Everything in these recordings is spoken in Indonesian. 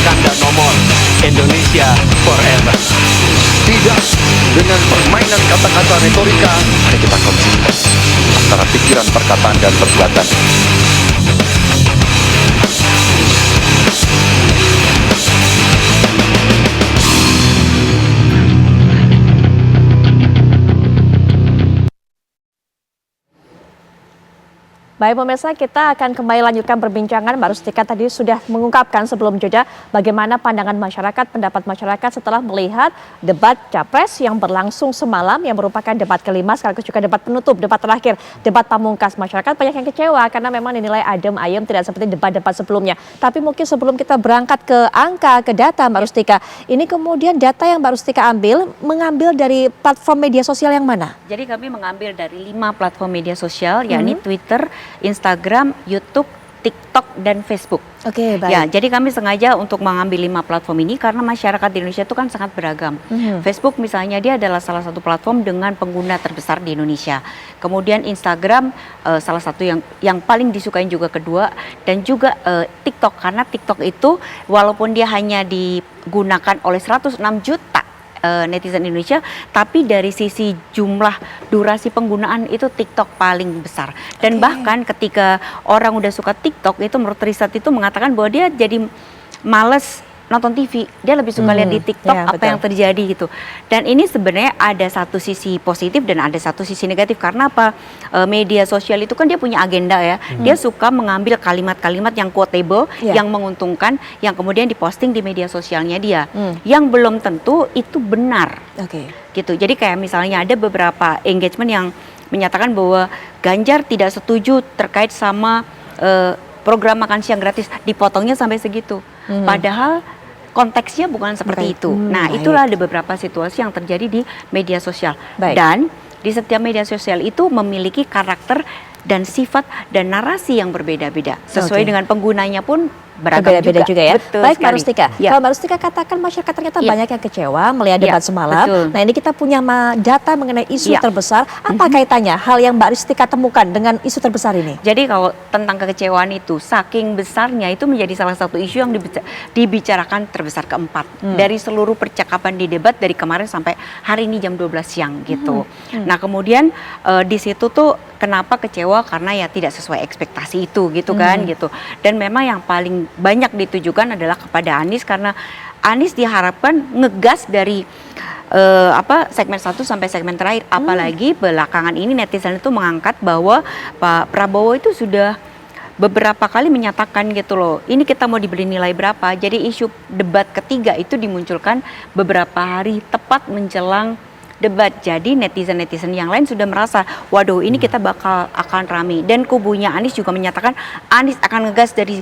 kanda nomor Indonesia Forever. Tidak, dengan permainan kata-kata retorika, mari kita konsisten antara pikiran, perkataan, dan perbuatan. Baik pemirsa, kita akan kembali lanjutkan perbincangan. Mbak Rustika tadi sudah mengungkapkan sebelum jeda bagaimana pandangan masyarakat, pendapat masyarakat setelah melihat debat Capres yang berlangsung semalam, yang merupakan debat kelima sekaligus juga debat penutup, debat terakhir, debat pamungkas. Masyarakat banyak yang kecewa karena memang dinilai adem ayem, tidak seperti debat-debat sebelumnya. Tapi mungkin sebelum kita berangkat ke angka, ke data Mbak Rustika, ini kemudian data yang Mbak Rustika mengambil dari platform media sosial yang mana? Jadi kami mengambil dari 5 platform media sosial, yakni Twitter, Instagram, YouTube, TikTok, dan Facebook. Oke, baik. Ya, jadi kami sengaja untuk mengambil 5 platform ini karena masyarakat di Indonesia itu kan sangat beragam. Facebook misalnya dia adalah salah satu platform dengan pengguna terbesar di Indonesia. Kemudian Instagram salah satu yang paling disukai juga kedua, dan juga TikTok, karena TikTok itu walaupun dia hanya digunakan oleh 106 juta netizen Indonesia, tapi dari sisi jumlah durasi penggunaan itu TikTok paling besar. Dan bahkan ketika orang udah suka TikTok, itu menurut riset itu mengatakan bahwa dia jadi males nonton TV, dia lebih suka lihat di TikTok ya, apa betul. yang terjadi gitu. Dan ini sebenarnya ada satu sisi positif dan ada satu sisi negatif. Karena apa? Media sosial itu kan dia punya agenda ya. Dia suka mengambil kalimat-kalimat yang quotable, yang menguntungkan, yang kemudian diposting di media sosialnya dia. Yang belum tentu itu benar. Gitu. Jadi kayak misalnya ada beberapa engagement yang menyatakan bahwa Ganjar tidak setuju terkait sama program makan siang gratis, dipotongnya sampai segitu. Padahal konteksnya bukan seperti itu. Nah, itulah ada beberapa situasi yang terjadi di media sosial. Dan di setiap media sosial itu memiliki karakter dan sifat dan narasi yang berbeda-beda. Sesuai dengan penggunanya pun beragam juga ya. Betul. Baik Mbak Rustika, kalau Mbak Rustika katakan masyarakat ternyata banyak yang kecewa melihat debat semalam. Nah ini kita punya data mengenai isu terbesar. Apa kaitannya hal yang Mbak Rustika temukan dengan isu terbesar ini? Jadi kalau tentang kekecewaan itu, saking besarnya itu menjadi salah satu isu yang dibicarakan terbesar keempat. Dari seluruh percakapan di debat dari kemarin sampai hari ini jam 12 siang gitu. Nah kemudian di situ tuh kenapa kecewa, karena ya tidak sesuai ekspektasi itu gitu kan gitu. Dan memang yang paling banyak ditujukan adalah kepada Anies, karena Anies diharapkan ngegas dari segmen 1 sampai segmen terakhir. Apalagi belakangan ini netizen itu mengangkat bahwa Pak Prabowo itu sudah beberapa kali menyatakan gitu loh, ini kita mau diberi nilai berapa. Jadi isu debat ketiga itu dimunculkan beberapa hari tepat menjelang debat. Jadi netizen-netizen yang lain sudah merasa, waduh ini kita akan rame. Dan kubunya Anies juga menyatakan Anies akan ngegas dari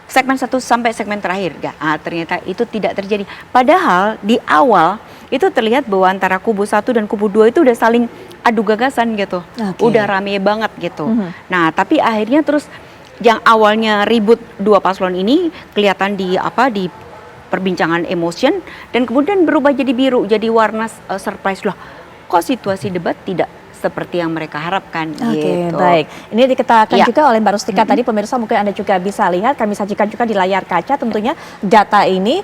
segmen 1 sampai segmen terakhir. Ternyata itu tidak terjadi. Padahal di awal itu terlihat bahwa antara kubu 1 dan kubu 2 itu udah saling adu gagasan gitu. Udah rame banget gitu. Nah, tapi akhirnya terus yang awalnya ribut dua paslon ini kelihatan di perbincangan emotion, dan kemudian berubah jadi biru, jadi warna surprise loh. Kok situasi debat tidak seperti yang mereka harapkan. Gitu. Baik. Ini dikatakan juga oleh Mbak Rustika tadi, pemirsa mungkin Anda juga bisa lihat, kami sajikan juga di layar kaca tentunya data ini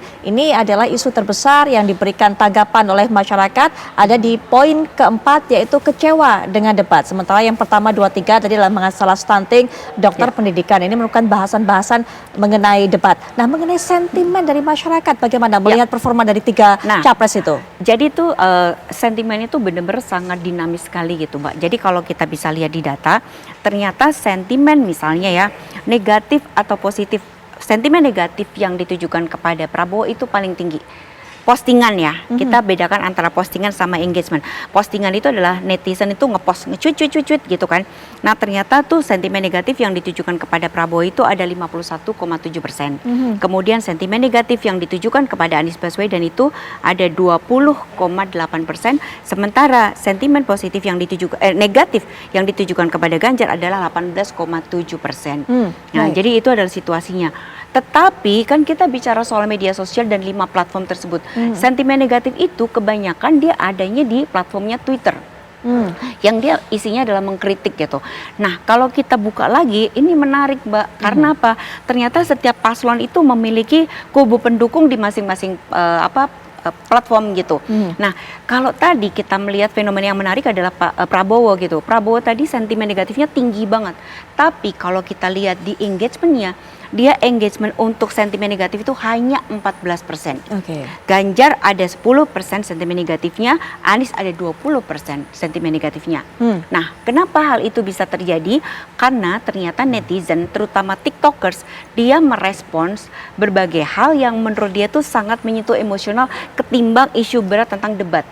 adalah isu terbesar yang diberikan tanggapan oleh masyarakat, ada di poin keempat yaitu kecewa dengan debat. Sementara yang pertama 2-3 tadi adalah masalah stunting, dokter pendidikan. Ini merupakan bahasan-bahasan mengenai debat. Nah, mengenai sentimen dari masyarakat bagaimana melihat performa dari 3 capres itu? Jadi tuh sentimen itu benar-benar sangat dinamis sekali gitu Mbak. Jadi kalau kita bisa lihat di data, ternyata sentimen misalnya ya, negatif atau positif, sentimen negatif yang ditujukan kepada Prabowo itu paling tinggi. Postingan ya, kita bedakan antara postingan sama engagement. Postingan itu adalah netizen itu ngepost, nge-tweet gitu kan. Nah ternyata tuh sentimen negatif yang ditujukan kepada Prabowo itu ada 51,7%. Kemudian sentimen negatif yang ditujukan kepada Anies Baswedan itu ada 20,8%. Sementara sentimen positif yang ditujukan negatif yang ditujukan kepada Ganjar adalah 18,7%. Nah jadi itu adalah situasinya. Tetapi kan kita bicara soal media sosial dan 5 platform tersebut. Sentimen negatif itu kebanyakan dia adanya di platformnya Twitter. yang dia isinya adalah mengkritik gitu. Nah, kalau kita buka lagi, ini menarik, Mbak. Karena apa? Ternyata setiap paslon itu memiliki kubu pendukung di masing-masing platform gitu. Nah, kalau tadi kita melihat fenomena yang menarik adalah Pak Prabowo gitu. Prabowo tadi sentimen negatifnya tinggi banget. Tapi kalau kita lihat di engagementnya, dia engagement untuk sentimen negatif itu hanya 14%. Oke. Ganjar ada 10% sentimen negatifnya, Anies ada 20% sentimen negatifnya. Nah, kenapa hal itu bisa terjadi? Karena ternyata netizen, terutama TikTokers, dia merespons berbagai hal yang menurut dia tuh sangat menyentuh emosional ketimbang isu berat tentang debat.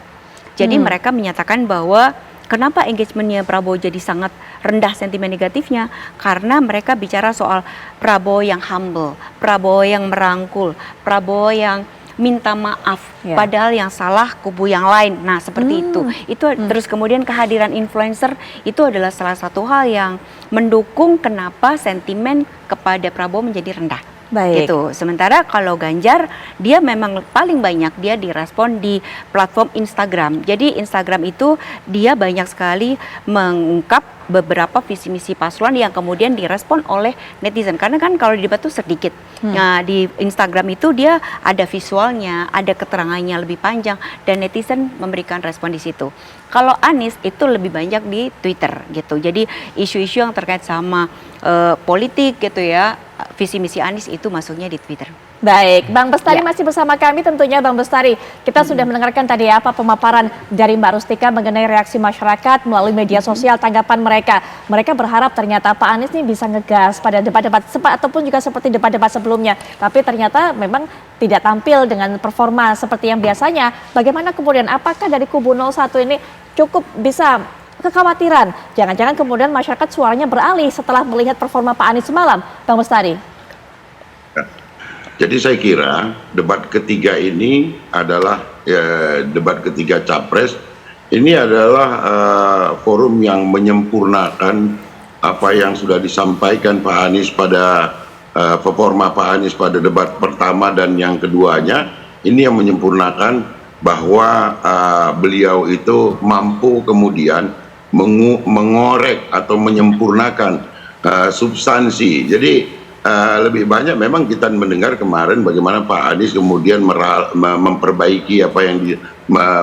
Jadi mereka menyatakan bahwa kenapa engagementnya Prabowo jadi sangat rendah sentimen negatifnya? Karena mereka bicara soal Prabowo yang humble, Prabowo yang merangkul, Prabowo yang minta maaf, padahal yang salah kubu yang lain. Nah, seperti itu. Terus kemudian kehadiran influencer itu adalah salah satu hal yang mendukung kenapa sentimen kepada Prabowo menjadi rendah. Baik. Gitu. Sementara kalau Ganjar, dia memang paling banyak dia direspon di platform Instagram. Jadi Instagram itu dia banyak sekali mengungkap beberapa visi misi paslon yang kemudian direspon oleh netizen. Karena kan kalau di debat tuh sedikit. Nah, di Instagram itu dia ada visualnya, ada keterangannya lebih panjang, dan netizen memberikan respon di situ. Kalau Anies itu lebih banyak di Twitter gitu. Jadi isu-isu yang terkait sama politik gitu ya, visi misi Anies itu masuknya di Twitter. Baik, Bang Bestari masih bersama kami tentunya. Bang Bestari, kita sudah mendengarkan tadi apa pemaparan dari Mbak Rustika mengenai reaksi masyarakat melalui media sosial, tanggapan mereka. Mereka berharap ternyata Pak Anies ini bisa ngegas pada debat-debat ataupun juga seperti debat-debat sebelumnya. Tapi ternyata memang tidak tampil dengan performa seperti yang biasanya. Bagaimana kemudian, apakah dari kubu 01 ini cukup bisa kekhawatiran? Jangan-jangan kemudian masyarakat suaranya beralih setelah melihat performa Pak Anies semalam, Bang Bestari? Jadi saya kira debat ketiga ini adalah debat ketiga Capres. Ini adalah forum yang menyempurnakan apa yang sudah disampaikan Pak Anies pada performa Pak Anies pada debat pertama dan yang keduanya. Ini yang menyempurnakan bahwa beliau itu mampu kemudian mengorek atau menyempurnakan substansi. Jadi lebih banyak memang kita mendengar kemarin bagaimana Pak Anies kemudian memperbaiki apa yang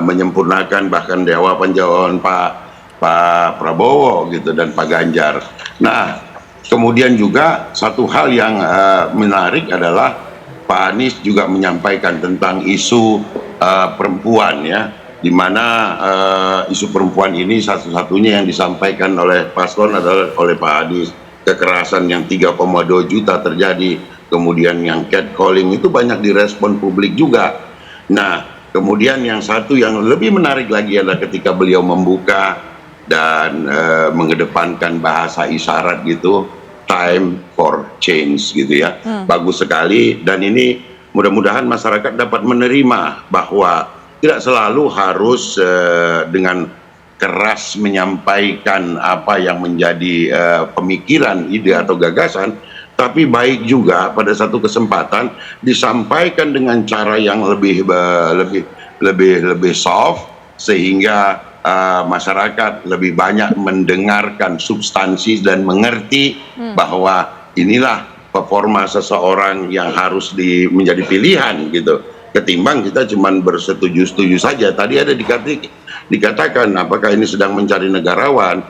menyempurnakan bahkan jawaban-jawaban Pak Prabowo gitu dan Pak Ganjar. Nah, kemudian juga satu hal yang menarik adalah Pak Anies juga menyampaikan tentang isu perempuan ya, di mana isu perempuan ini satu-satunya yang disampaikan oleh paslon adalah oleh Pak Anies. Kekerasan yang 3,2 juta terjadi, kemudian yang catcalling itu banyak direspon publik juga. Nah, kemudian yang satu yang lebih menarik lagi adalah ketika beliau membuka dan mengedepankan bahasa isyarat gitu, time for change gitu ya. Bagus sekali, dan ini mudah-mudahan masyarakat dapat menerima bahwa tidak selalu harus dengan keras menyampaikan apa yang menjadi pemikiran, ide atau gagasan, tapi baik juga pada satu kesempatan disampaikan dengan cara yang lebih soft sehingga masyarakat lebih banyak mendengarkan substansi dan mengerti bahwa inilah performa seseorang yang harus menjadi pilihan gitu. Ketimbang kita cuma bersetuju-setuju saja. Tadi ada dikatakan apakah ini sedang mencari negarawan,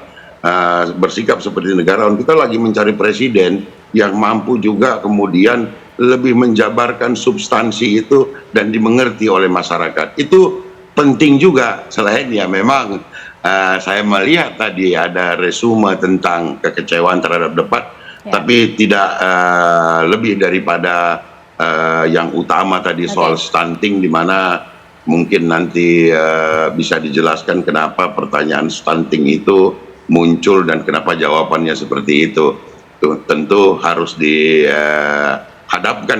bersikap seperti negarawan. Kita lagi mencari presiden yang mampu juga kemudian lebih menjabarkan substansi itu dan dimengerti oleh masyarakat. Itu penting juga. Selain ya memang saya melihat tadi ada resume tentang kekecewaan terhadap debat, tapi tidak lebih daripada yang utama tadi soal stunting, di mana mungkin nanti bisa dijelaskan kenapa pertanyaan stunting itu muncul dan kenapa jawabannya seperti itu. Tentu harus dihadapkan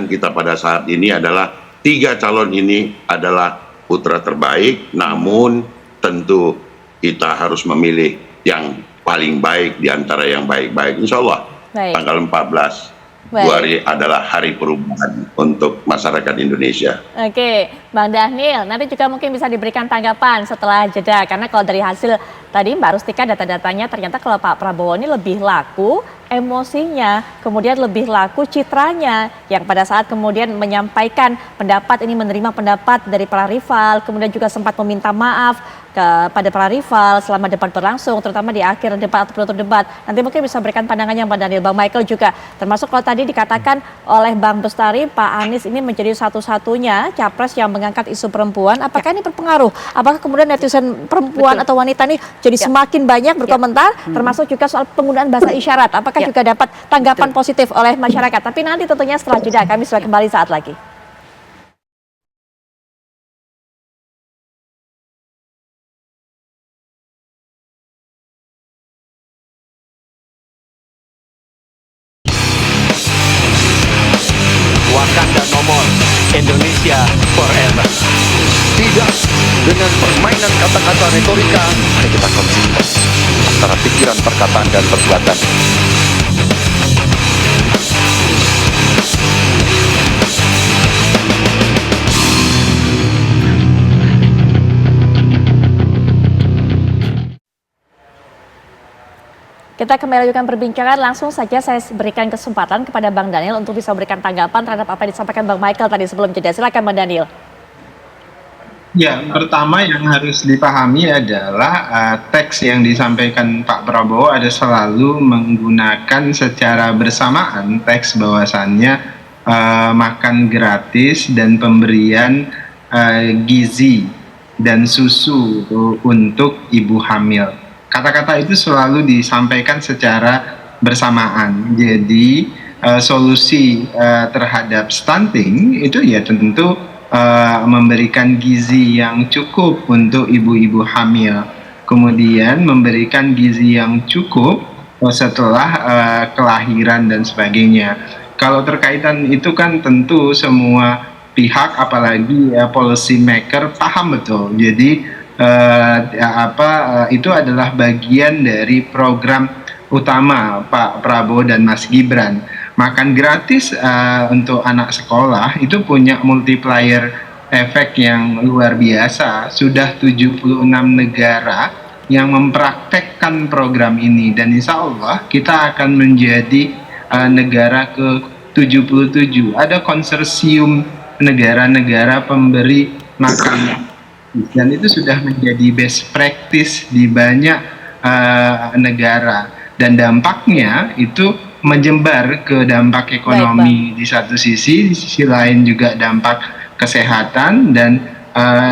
kita pada saat ini adalah 3 calon ini adalah putra terbaik, namun tentu kita harus memilih yang paling baik di antara yang baik-baik. Insya Allah tanggal 14 Februari adalah hari perubahan untuk masyarakat Indonesia. Oke, Bang Daniel, nanti juga mungkin bisa diberikan tanggapan setelah jeda. Karena kalau dari hasil tadi Mbak Rustika data-datanya ternyata kalau Pak Prabowo ini lebih laku emosinya, kemudian lebih laku citranya. Yang pada saat kemudian menyampaikan pendapat ini menerima pendapat dari para rival, kemudian juga sempat meminta maaf kepada para rival selama debat berlangsung, terutama di akhir debat atau penutup debat. Nanti mungkin bisa berikan pandangannya Bang Daniel, Bang Michael juga. Termasuk kalau tadi dikatakan oleh Bang Bestari, Pak Anies ini menjadi satu-satunya capres yang mengangkat isu perempuan. Apakah ini berpengaruh? Apakah kemudian netizen perempuan atau wanita ini jadi semakin banyak berkomentar, termasuk juga soal penggunaan bahasa isyarat? Apakah juga dapat tanggapan positif oleh masyarakat? Tapi nanti tentunya setelah jeda, kami sudah kembali saat lagi. Wakanda nomor Indonesia forever. Tidak dengan permainan kata-kata retorika, mari kita konsisten antara pikiran, perkataan, dan perbuatan. Kita kembali lanjutkan perbincangan, langsung saja saya berikan kesempatan kepada Bang Daniel untuk bisa memberikan tanggapan terhadap apa yang disampaikan Bang Michael tadi sebelum jeda. Silakan Bang Daniel. Ya, pertama yang harus dipahami adalah teks yang disampaikan Pak Prabowo ada selalu menggunakan secara bersamaan teks bahwasannya makan gratis dan pemberian gizi dan susu untuk ibu hamil. Kata-kata itu selalu disampaikan secara bersamaan. Jadi solusi terhadap stunting itu ya tentu memberikan gizi yang cukup untuk ibu-ibu hamil. Kemudian memberikan gizi yang cukup setelah kelahiran dan sebagainya. Kalau terkaitan itu kan tentu semua pihak apalagi policy maker paham betul. Jadi itu adalah bagian dari program utama Pak Prabowo dan Mas Gibran. Makan gratis untuk anak sekolah itu punya multiplier efek yang luar biasa. Sudah 76 negara yang mempraktekkan program ini, dan insya Allah kita akan menjadi negara ke-77. Ada konsorsium negara-negara pemberi makan, dan itu sudah menjadi best practice di banyak negara, dan dampaknya itu menjembar ke dampak ekonomi di satu sisi lain juga dampak kesehatan dan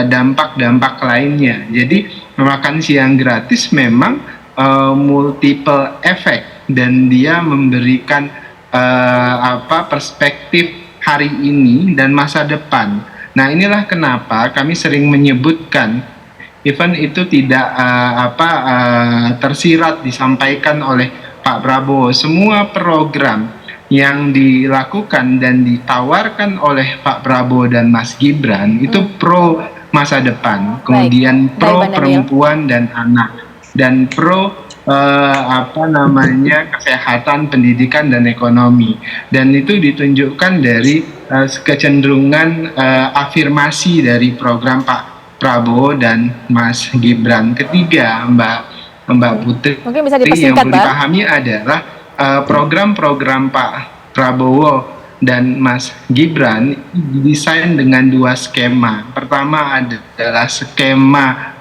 dampak-dampak lainnya. Jadi makan siang gratis memang multiple effect, dan dia memberikan perspektif hari ini dan masa depan. Nah, inilah kenapa kami sering menyebutkan, even itu tidak tersirat disampaikan oleh Pak Prabowo, semua program yang dilakukan dan ditawarkan oleh Pak Prabowo dan Mas Gibran itu pro masa depan, kemudian pro perempuan dan anak, dan pro kesehatan, pendidikan, dan ekonomi. Dan itu ditunjukkan dari kecenderungan afirmasi dari program Pak Prabowo dan Mas Gibran. Ketiga, Mbak Putri, mungkin bisa yang perlu dipahami adalah program-program Pak Prabowo dan Mas Gibran didesain dengan dua skema. Pertama adalah skema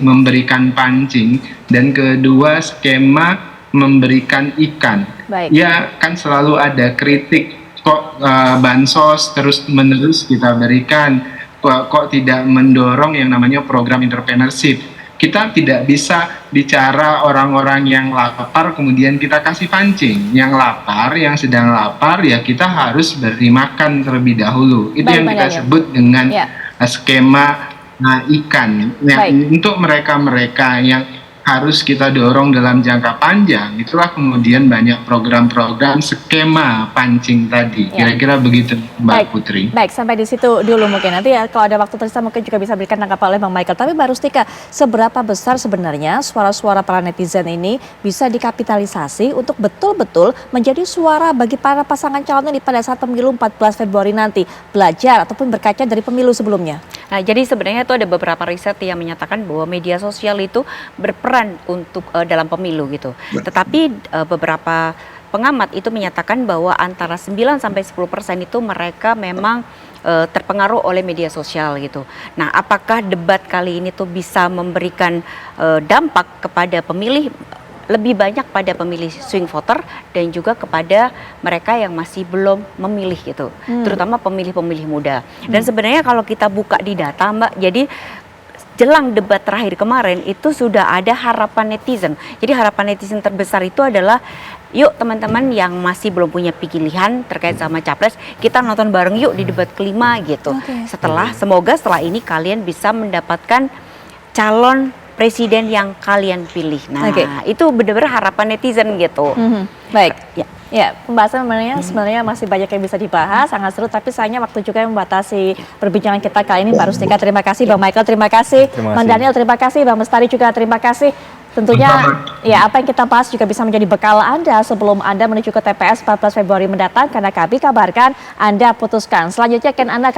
memberikan pancing, dan kedua skema memberikan ikan. Ya, kan selalu ada kritik, kok bansos terus-menerus kita berikan, kok tidak mendorong yang namanya program entrepreneurship. Kita tidak bisa bicara orang-orang yang lapar kemudian kita kasih pancing. Yang lapar, yang sedang lapar, ya kita harus beri makan terlebih dahulu. Itu yang kita sebut dengan skema ikan. Nah, untuk mereka-mereka yang harus kita dorong dalam jangka panjang. Itulah kemudian banyak program-program skema pancing tadi. Ya. Kira-kira begitu, Mbak Baik, Putri. baik, sampai di situ dulu mungkin. Nanti ya kalau ada waktu tersisa mungkin juga bisa berikan tanggapan oleh Bang Michael. Tapi Mbak Rustika, seberapa besar sebenarnya suara-suara para netizen ini bisa dikapitalisasi untuk betul-betul menjadi suara bagi para pasangan calon ini pada saat pemilu 14 Februari nanti, belajar ataupun berkaca dari pemilu sebelumnya? Nah, jadi sebenarnya itu ada beberapa riset yang menyatakan bahwa media sosial itu berperan untuk dalam pemilu gitu. Tetapi beberapa pengamat itu menyatakan bahwa antara 9 sampai 10% itu mereka memang terpengaruh oleh media sosial gitu. Nah, apakah debat kali ini tuh bisa memberikan dampak kepada pemilih lebih banyak pada pemilih swing voter dan juga kepada mereka yang masih belum memilih gitu, terutama pemilih-pemilih muda. Dan sebenarnya kalau kita buka di data, Mbak, jadi jelang debat terakhir kemarin itu sudah ada harapan netizen. Jadi harapan netizen terbesar itu adalah, yuk teman-teman yang masih belum punya pilihan terkait sama capres, kita nonton bareng yuk di debat kelima gitu. Semoga setelah ini kalian bisa mendapatkan calon presiden yang kalian pilih. Nah, itu benar-benar harapan netizen gitu. Baik, ya pembahasan sebenarnya masih banyak yang bisa dibahas, sangat seru, tapi sayangnya waktu juga yang membatasi perbincangan kita kali ini. Mbak Rustika, terima kasih. Bang Michael, terima kasih. Bang Daniel, terima kasih. Bang Bestari juga terima kasih. Tentunya ya apa yang kita bahas juga bisa menjadi bekal Anda sebelum Anda menuju ke TPS 14 Februari mendatang, karena kami kabarkan Anda putuskan. Selanjutnya kan Anda akan